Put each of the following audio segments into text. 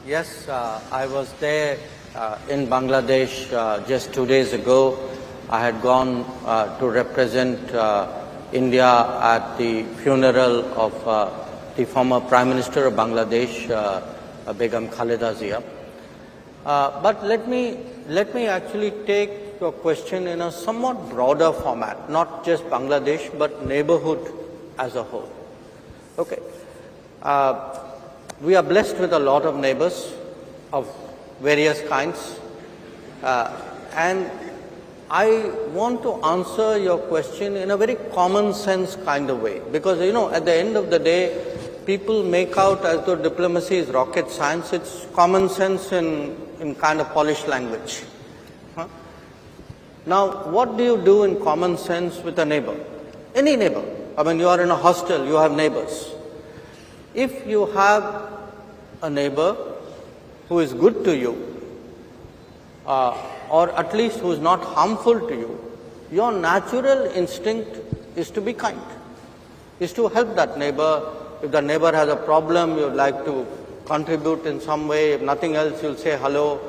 Yes, I was there in Bangladesh just 2 days ago. I had gone to represent India at the funeral of the former Prime Minister of Bangladesh, Begum Khaleda Zia. But let me actually take your question in a somewhat broader format, not just Bangladesh, but neighborhood as a whole. Okay. We are blessed with a lot of neighbors of various kinds, and I want to answer your question in a very common sense kind of way, because at the end of the day, people make out as though diplomacy is rocket science. It's common sense in kind of polished language. Now, what do you do in common sense with a neighbor? Any neighbor. I mean, you are in a hostel, you have neighbors. If you have a neighbor who is good to you, or at least who is not harmful to you, your natural instinct is to be kind, is to help that neighbor. If the neighbor has a problem, you would like to contribute in some way. If nothing else, you'll say hello.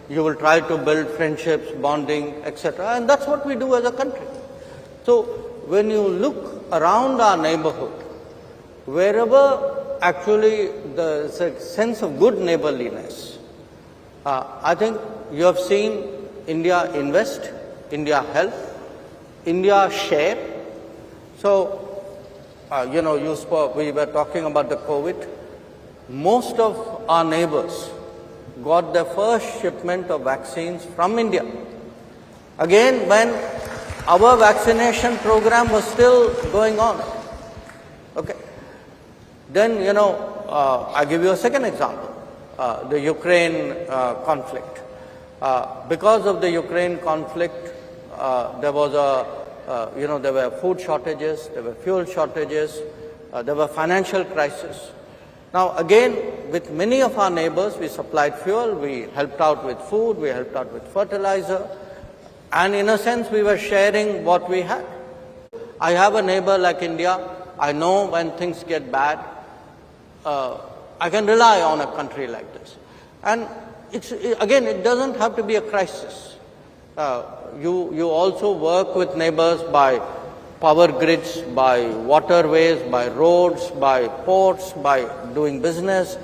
You will try to build friendships, bonding, etc. And that's what we do as a country. So when you look around our neighborhood, wherever actually the sense of good neighborliness, I think you have seen India invest, India help, India share. So, we were talking about the COVID. Most of our neighbors got their first shipment of vaccines from India. Again, when our vaccination program was still going on. Okay. Then, I give you a second example, the Ukraine conflict. Because of the Ukraine conflict, there was there were food shortages, there were fuel shortages, there were financial crisis. Now, again, with many of our neighbors, we supplied fuel, we helped out with food, we helped out with fertilizer, and in a sense, we were sharing what we had. I have a neighbor like India. I know when things get bad, I can rely on a country like this. And it doesn't have to be a crisis. You also work with neighbors by power grids, by waterways, by roads, by ports, by doing business,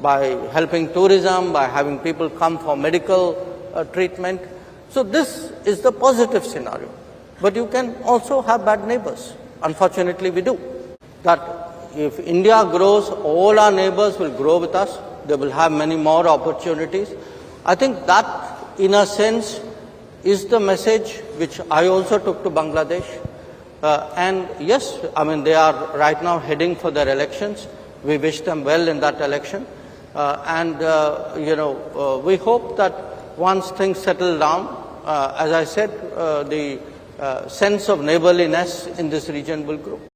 by helping tourism, by having people come for medical treatment. So this is the positive scenario. But you can also have bad neighbors. Unfortunately, we do. That if India grows, all our neighbors will grow with us. They will have many more opportunities. I think that, in a sense, is the message which I also took to Bangladesh. And yes, I mean, they are right now heading for their elections. We wish them well in that election. We hope that once things settle down, as I said, the sense of neighborliness in this region will grow.